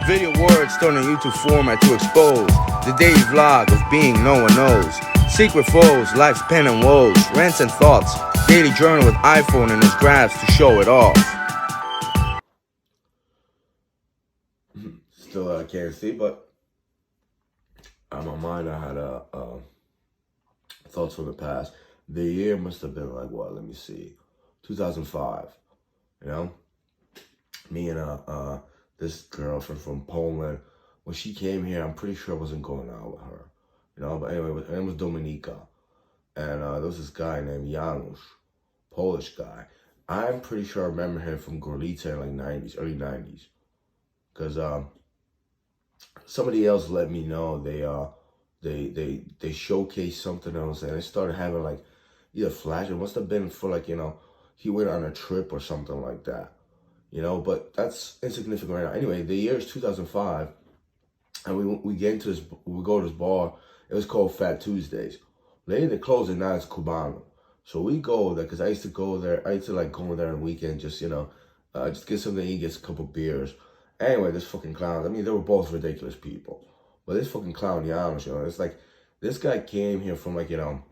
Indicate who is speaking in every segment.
Speaker 1: Video words thrown in YouTube format to expose the daily vlog of being no one knows. Secret foes, life's pain and woes, rants and thoughts. Daily journal with iPhone in his grabs to show it off.
Speaker 2: Still can't see, but on my mind I had thoughts from the past. The year must have been like, what, let me see, 2005, you know? Me and this girl from Poland, when she came here, I'm pretty sure I wasn't going out with her, you know? But anyway, her name was Dominika, and there was this guy named Janusz, Polish guy. I'm pretty sure I remember him from Gorlice in like 90s, early 90s, because somebody else let me know they showcased something else, and they started having like either flash. It must have been for like, you know, he went on a trip or something like that, you know. But that's insignificant right now. Anyway, the year is 2005, and we get into this. We go to this bar. It was called Fat Tuesdays. Later they closed, and now it's Cubano. So we go there because I used to go there. I used to like go there on the weekend, just, you know, just get something to eat, get a couple beers. Anyway, this fucking clown, I mean, they were both ridiculous people. But this fucking clown, Janusz, you know, it's like, this guy came here from, like, you know,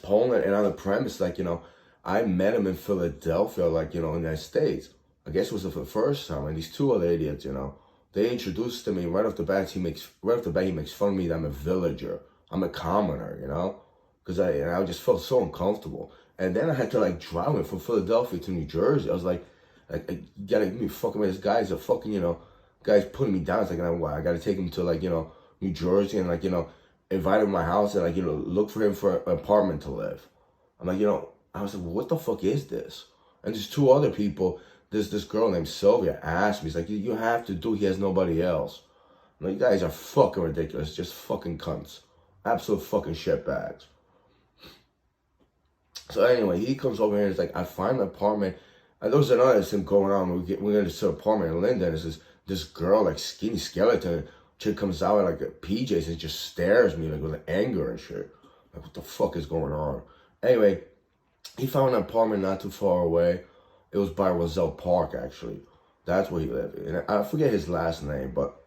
Speaker 2: Poland, and on the premise, like, you know, I met him in Philadelphia, like, you know, in the United States. I guess it was the first time, and these two other idiots, you know, they introduced to me right off the bat. He makes fun of me that I'm a villager. I'm a commoner, you know, because I just felt so uncomfortable. And then I had to, like, drive him from Philadelphia to New Jersey. I was like, you gotta give me fucking with this guy's a fucking, you know, guy's putting me down. It's like, I gotta take him to, like, you know, New Jersey and, like, you know, invite him to my house and, like, you know, look for him for an apartment to live. I'm like, you know, I was like, well, what the fuck is this? And there's two other people. There's this girl named Sylvia asked me, he's like, you have to do, he has nobody else. I'm like, you guys are fucking ridiculous, just fucking cunts. Absolute fucking shitbags. So anyway, he comes over here and he's like, I find an apartment. And there was another thing going on. We get to this apartment in Linden. There's this girl, like skinny skeleton. Chick comes out with like a PJs and just stares at me like with anger and shit. Like, what the fuck is going on? Anyway, he found an apartment not too far away. It was by Roselle Park, actually. That's where he lived. And I forget his last name, but,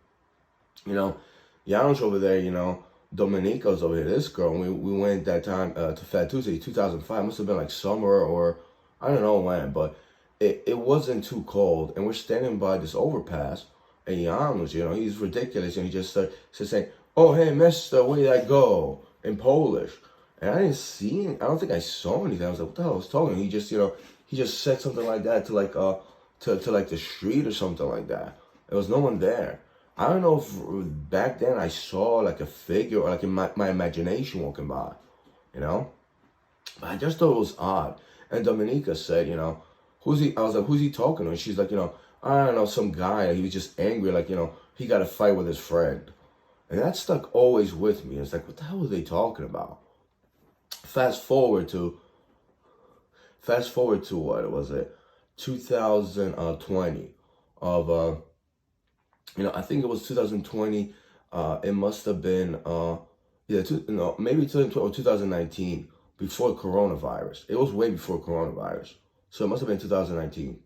Speaker 2: you know, Janusz over there, you know, Dominika's over here, this girl. And we went that time to Fat Tuesday, 2005. Must have been like summer or I don't know when, but it wasn't too cold, and we're standing by this overpass, and Janusz, you know, he's ridiculous, and he just starts saying, oh, hey, mister, where did I go? In Polish. And I didn't see him. I don't think I saw anything. I was like, what the hell was talking? He just, you know, he just said something like that to like, to like the street or something like that. There was no one there. I don't know if back then I saw like a figure or like in my imagination walking by, you know? But I just thought it was odd. And Dominika said, you know, who's he? I was like, who's he talking to? And she's like, you know, I don't know, some guy. He was just angry, like, you know, he got a fight with his friend. And that stuck always with me. It's like, what the hell are they talking about? Fast forward to what was it? 2020 of, you know, I think it was 2020. It must have been, maybe 2020 or 2019, before coronavirus. It was way before coronavirus. So it must have been 2019.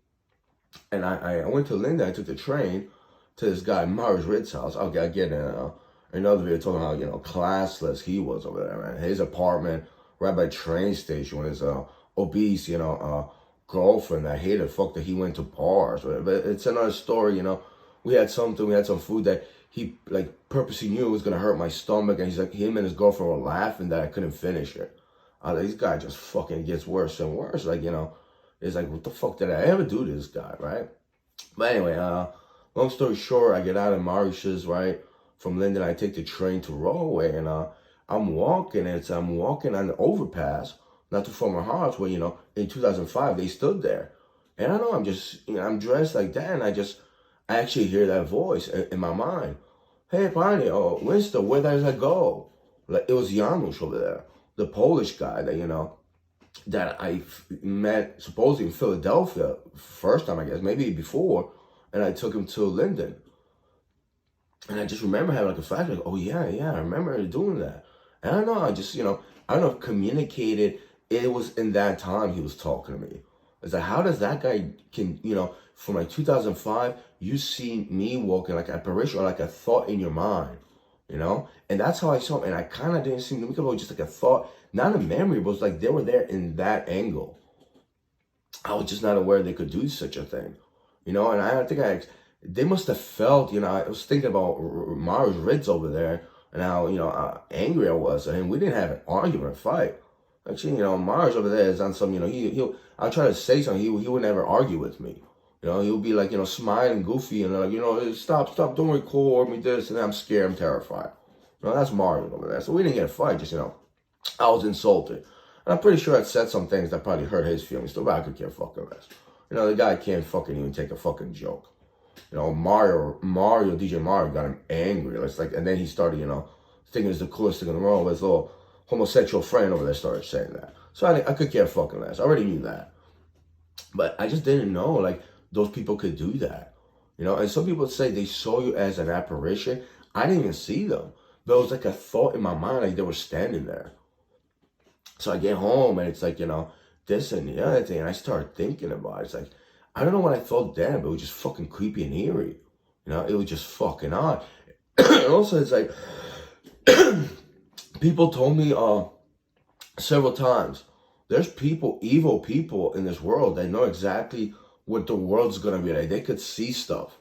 Speaker 2: And I went to Linden. I took the train to this guy, Marius Ritz's house. Okay, I get in another video talking about, you know, classless he was over there, man. His apartment right by train station with his obese, you know, girlfriend that hated fuck that he went to bars. But it's another story, you know. We had some food that he, like, purposely knew was going to hurt my stomach. And he's like, him and his girlfriend were laughing that I couldn't finish it. This guy just fucking gets worse and worse. Like, you know, it's like, what the fuck did I ever do to this guy, right? But anyway, long story short, I get out of Marius's, right? From Linden, I take the train to Rollaway, and I'm walking on the overpass, not too far from my house, where, you know, in 2005, they stood there. And I know I'm just, you know, I'm dressed like that, and I actually hear that voice in my mind. Hey, Pani, Winston, where does I go? Like, it was Janusz over there, the Polish guy that, you know, that I met supposedly in Philadelphia first time, I guess, maybe before, and I took him to Linden. And I just remember having like a flashback, like, oh yeah, I remember doing that. And I don't know, I just, you know, I don't know if communicated, it was in that time he was talking to me. It's like, how does that guy can, from like 2005, you see me walking like an apparition or like a thought in your mind, And that's how I saw him. And I kind of didn't see him because it was just like a thought, not a memory, but it was like they were there in that angle. I was just not aware they could do such a thing, And I think they must have felt, I was thinking about Mars Ritz over there and how, angry I was. And we didn't have an argument, fight. Actually, Mars over there is on some, I'll try to say something, he would never argue with me. He'll be like, smiling, goofy, and like, stop, don't record me this, and I'm scared, I'm terrified. That's Mars over there. So we didn't get a fight, just, I was insulted. And I'm pretty sure I said some things that probably hurt his feelings, but I could care fucking less. The guy can't fucking even take a fucking joke. DJ Mario got him angry. It's like, and then he started, thinking it's the coolest thing in the world. His little homosexual friend over there started saying that. So I could care fucking less. I already knew that. But I just didn't know, like, those people could do that. And some people say they saw you as an apparition. I didn't even see them. But it was like a thought in my mind, like they were standing there. So I get home and it's like, this and the other thing. And I start thinking about it. It's like, I don't know what I thought then, but it was just fucking creepy and eerie. It was just fucking odd. And also, it's like, people told me several times, there's evil people in this world that know exactly what the world's going to be like. They could see stuff,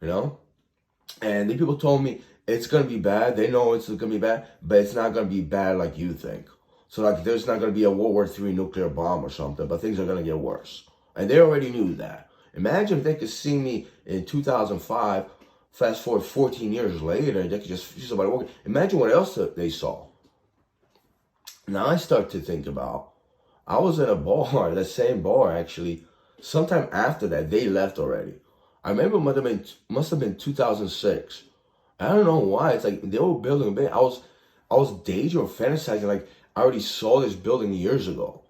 Speaker 2: And the people told me it's going to be bad. They know it's going to be bad, but it's not going to be bad like you think. So, like, there's not going to be a World War III nuclear bomb or something, but things are going to get worse. And they already knew that. Imagine if they could see me in 2005, fast forward 14 years later, they could just see somebody walking. Imagine what else they saw. Now I start to think about, I was in a bar, that same bar actually, sometime after that, they left already. I remember it must have been 2006. I don't know why. It's like they were building a bit. I was daydreaming, fantasizing, like I already saw this building years ago.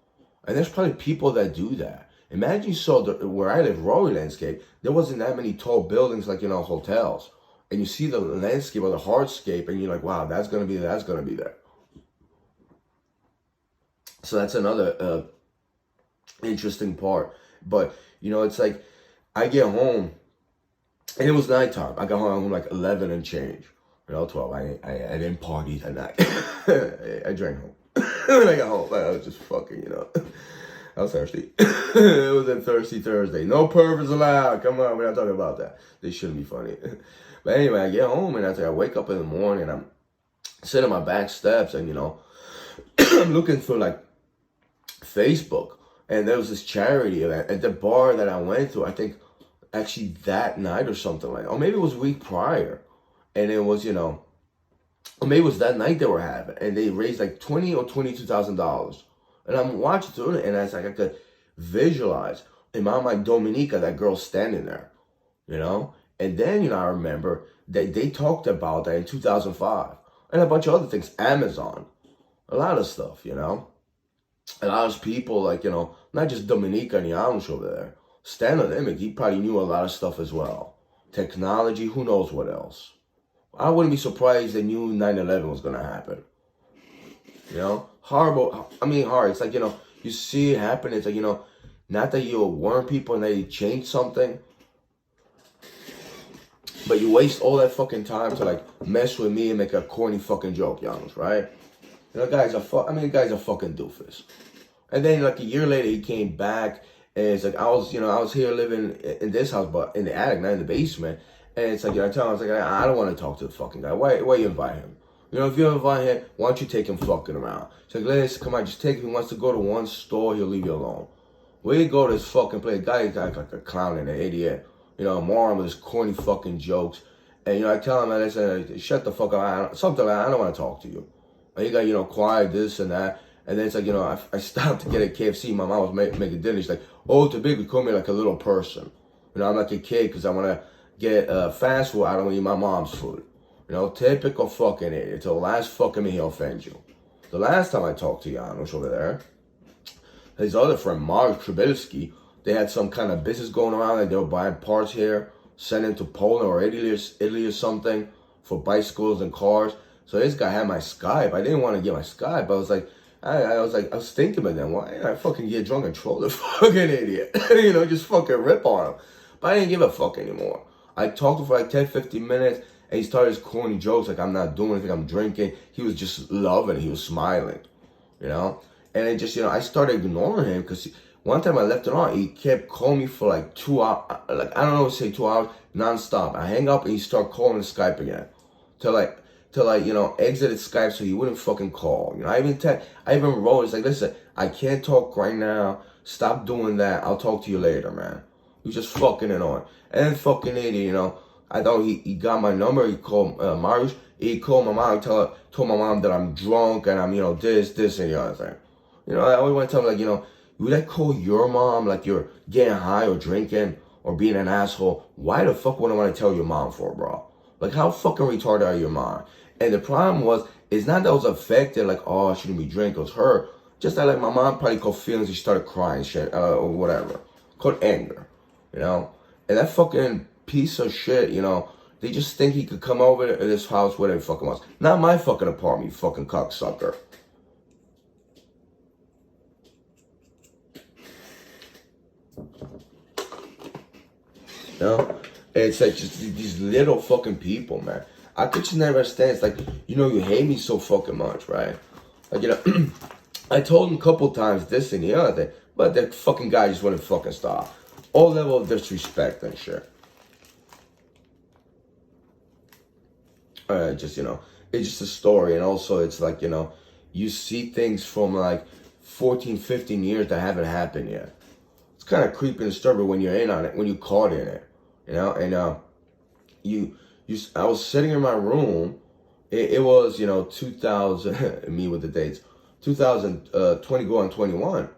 Speaker 2: And there's probably people that do that. Imagine you saw where I live, Rory Landscape, there wasn't that many tall buildings like, hotels. And you see the landscape or the hardscape and you're like, wow, that's going to be there. So that's another interesting part. But, it's like, I get home, and it was nighttime. I got home like 11 and change. 12. I didn't party that night. I drank home. When I got home, I was just fucking, I was thirsty. It was a thirsty Thursday. No perverts allowed. Come on, we're not talking about that. This shouldn't be funny. But anyway, I get home, and I wake up in the morning, and I'm sitting on my back steps, and, I'm looking through, like, Facebook, and there was this charity event at the bar that I went to, I think actually that night or something like that. Or maybe it was a week prior. And it was, or maybe it was that night they were having. And they raised like $20,000 or $22,000. And I'm watching through it, and I was like, I could visualize in my mind Dominica, that girl standing there, And then, I remember that they talked about that in 2005. And a bunch of other things, Amazon, a lot of stuff, A lot of people, like, not just Dominica and Janusz over there. Stan Limit, he probably knew a lot of stuff as well. Technology, who knows what else. I wouldn't be surprised they knew 9/11 was going to happen. Horrible. I mean, hard. It's like, you see it happen. It's like, not that you warn people and they change something. But you waste all that fucking time to, like, mess with me and make a corny fucking joke, Janusz, right? Guy's a fucking doofus. And then, like, a year later, he came back, and it's like, I was here living in this house, but in the attic, not in the basement. And it's like, I tell him, I was like, I don't want to talk to the fucking guy. Why you invite him? If you invite him, why don't you take him fucking around? It's like, listen, come on, just take him. If he wants to go to one store, he'll leave you alone. Where you go to this fucking place? Guy's like a clown and an idiot. A moron with his corny fucking jokes. And, I tell him, I say, shut the fuck up. Something like, I don't want to talk to you. And he got, quiet, this and that. And then it's like, I stopped to get a KFC. My mom was making dinner. She's like, oh, too big. We call me like a little person. I'm like a kid because I want to get fast food. I don't want to eat my mom's food. Typical fucking idiot. Till the last fucking minute he'll offend you. The last time I talked to Janusz over there, his other friend, Mark Trubelski, they had some kind of business going around. Like they were buying parts here, sending to Poland or Italy or something for bicycles and cars. So this guy had my Skype. I didn't want to get my Skype. I was like, I was thinking about that. Why didn't I fucking get drunk and troll the fucking idiot? You know, just fucking rip on him. But I didn't give a fuck anymore. I talked to him for like 10, 15 minutes, and he started his corny jokes like I'm not doing anything, I'm drinking. He was just loving it. He was smiling, you know? And it just, you know, I started ignoring him because one time I left it on. He kept calling me for like 2 hours, like, I don't know, say 2 hours, nonstop. I hang up and he started calling Skype again. Till I, you know, exited Skype so he wouldn't fucking call. You know, I even wrote, it's like, listen, I can't talk right now. Stop doing that. I'll talk to you later, man. He was just fucking it on. And then fucking idiot, you know, I thought he got my number. He called Marius. He called my mom, told my mom that I'm drunk and I'm, you know, this, and the other thing. You know, I always want to tell him, like, you know, would I call your mom like you're getting high or drinking or being an asshole? Why the fuck would I want to tell your mom for, bro? Like, how fucking retarded are your mom? And the problem was, it's not that I was affected, like, oh, I shouldn't be drinking. It was her. Just that, like, my mom probably caught feelings and she started crying, shit, or whatever. Caught anger, you know? And that fucking piece of shit, you know, they just think he could come over to this house, whatever he fucking wants. Not my fucking apartment, you fucking cocksucker. You know? It's like just these little fucking people, man. I could just never understand. It's like, you know, you hate me so fucking much, right? Like, you know, I told him a couple times this and the other thing, but that fucking guy just wouldn't fucking stop. All level of disrespect and shit. Just, you know, it's just a story. And also, it's like, you know, you see things from like 14, 15 years that haven't happened yet. It's kind of creepy and disturbing when you're in on it, when you're caught in it, you know? And I was sitting in my room. It was, you know, 2000, me with the dates, 2020 going 21.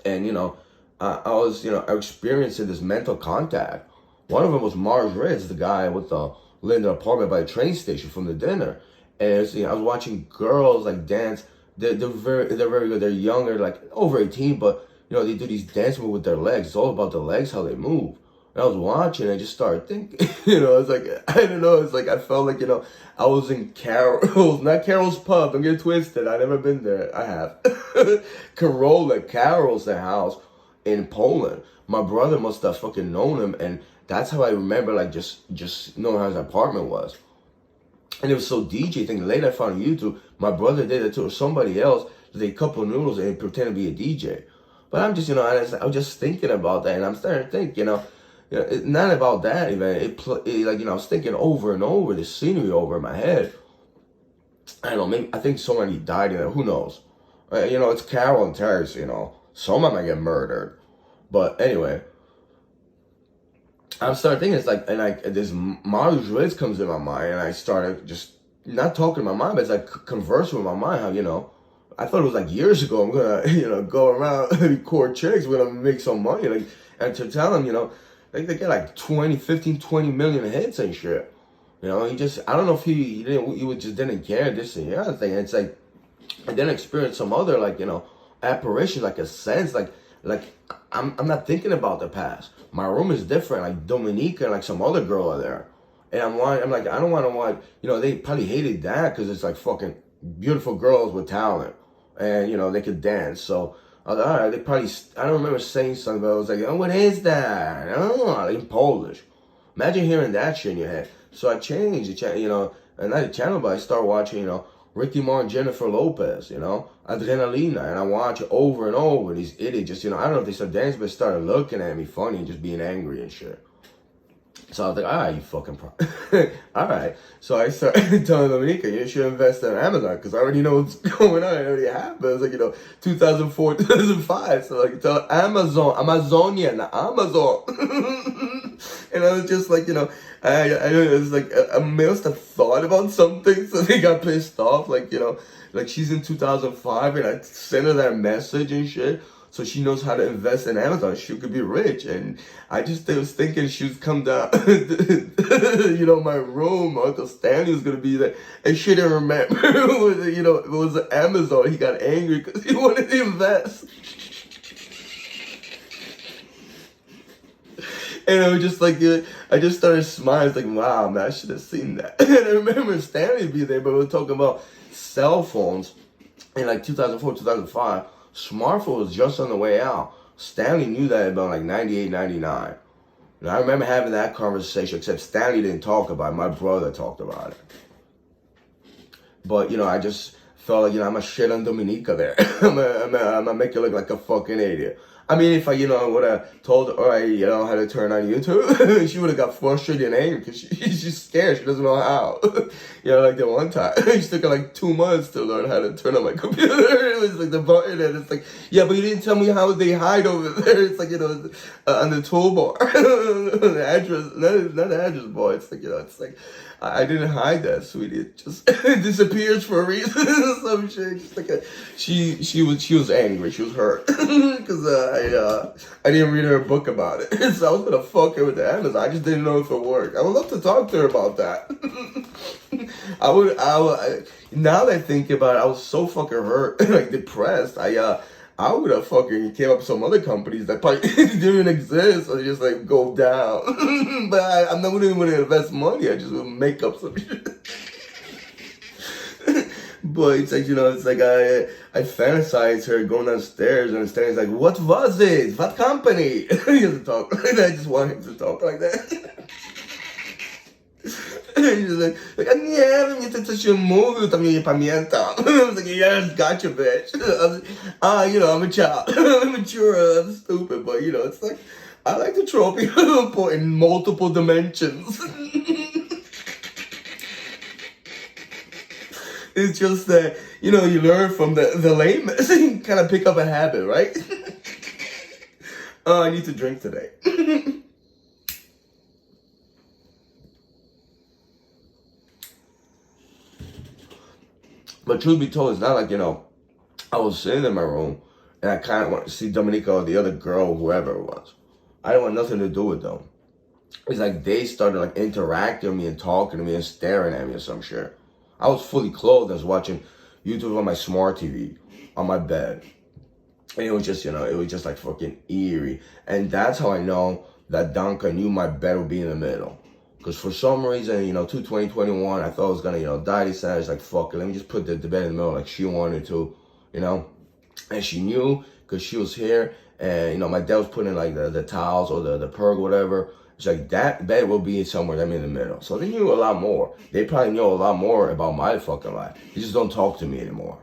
Speaker 2: And, you know, I was, you know, experiencing this mental contact. One of them was Mars Ritz, the guy with the lived in an apartment by the train station from the dinner. And was, you know, I was watching girls like dance. They're very good. They're younger, like over 18, but you know, they do these dance moves with their legs. It's all about the legs, how they move. And I was watching, I just started thinking, you know, it's like, I don't know, it's like I felt like, you know, I was in Carol's, not Carol's Pub, don't get twisted, I've never been there, I have. Carol's the house in Poland. My brother must have fucking known him, and that's how I remember, like, just knowing how his apartment was. And it was so DJ thing. Later I found on YouTube, my brother did it too, or somebody else, did a couple of noodles and pretend to be a DJ. But I'm just, you know, I was just thinking about that, and I'm starting to think, you know, it's not about that even. Like, you know, I was thinking over and over the scenery over in my head. I don't know, maybe, I think somebody died in there, who knows? You know, it's Carol and Terrace, you know, someone might get murdered. But anyway, I'm starting thinking, it's like, and like, this Marius Ritz comes in my mind, and I started just, not talking to my mind, but it's like conversing with my mind, how, you know, I thought it was like years ago, I'm gonna, you know, go around and record chicks, we're gonna make some money, like, and to tell them, you know, like they get like 20 million hits and shit. You know, he just, I don't know if he just didn't care, this and the other thing. And it's like, I didn't experience some other, like, you know, apparition, like a sense, like I'm not thinking about the past. My room is different, like Dominica and like some other girl are there. And I'm like, I don't want to watch, you know, they probably hated that because it's like fucking beautiful girls with talent. And, you know, they could dance. So, I was like, all right, they probably, I don't remember saying something, but I was like, oh, what is that? Oh, like in Polish. Imagine hearing that shit in your head. So I changed the channel, you know, and not the channel, but I started watching, you know, Ricky Martin, Jennifer Lopez, you know, Adrenalina, and I watch it over and over. These idiots, just, you know, I don't know if they started dancing, but started looking at me funny and just being angry and shit. So I was like, all right, you fucking all right. So I started telling Dominica, you should invest in Amazon because I already know what's going on. It already happened. It was like, you know, 2004, 2005. So like, tell Amazonian. And I was just like, you know, I was like, I must have thought about something. So they got pissed off. Like, you know, like she's in 2005 and I sent her that message and shit. So she knows how to invest in Amazon. She could be rich. And I just was thinking she would come down, you know, my room. Uncle Stanley was going to be there. And she didn't remember, you know, it was Amazon. He got angry because he wanted to invest. And I was just like, I just started smiling. I was like, wow, man, I should have seen that. And I remember Stanley be there, but we were talking about cell phones. in like 2004, 2005, smartphone was just on the way out. Stanley knew that about like 98, 99. And I remember having that conversation, except Stanley didn't talk about it. My brother talked about it. But, you know, I just felt like, you know, I'm a shit on Dominica there. I'm gonna make it look like a fucking idiot. I mean, if I, you know, would have told her, all right, you know, how to turn on YouTube, she would have got frustrated and angry because she's scared. She doesn't know how. You know, like the one time, it took her like 2 months to learn how to turn on my computer. It was like the button, and it's like, yeah, but you didn't tell me how they hide over there. It's like, you know, on the toolbar, the address, not the address bar. It's like, you know, it's like, I didn't hide that, sweetie. It just it disappears for a reason. Some shit. Just like she was angry. She was hurt because I didn't read her book about it. So I was gonna fuck her with the Amazon. I just didn't know if it worked. I would love to talk to her about that. I would. Now that I think about it, I was so fucking hurt, like depressed. I would have fucking came up with some other companies that probably didn't even exist or just like go down. But I'm not even going to invest money. I just would make up some shit. But it's like, you know, it's like I fantasize her going downstairs and Stanley's like, what was it? What company? He doesn't talk like that. I just want him to talk like that. He's like, yeah, мне тут еще movie, там не pamiętam. I was like, yes, gotcha, bitch. You know, I'm a child. I'm mature, I'm stupid, but you know, it's like, I like to troll people in multiple dimensions. It's just that, you know, you learn from the lameness and you kind of pick up a habit, right? I need to drink today. But truth be told, it's not like, you know, I was sitting in my room and I kind of wanted to see Dominica or the other girl, whoever it was. I didn't want nothing to do with them. It's like they started like interacting with me and talking to me and staring at me or some shit. I was fully clothed. I was watching YouTube on my smart TV on my bed. And it was just, you know, it was just like fucking eerie. And that's how I know that Danka knew my bed would be in the middle. Because for some reason, you know, 2021, I thought I was going to, you know, die. Decided, I was like, fuck it, let me just put the bed in the middle like she wanted to, you know. And she knew because she was here. And, you know, my dad was putting like the towels or the perg, whatever. It's like, that bed will be somewhere I'm in the middle. So they knew a lot more. They probably know a lot more about my fucking life. They just don't talk to me anymore.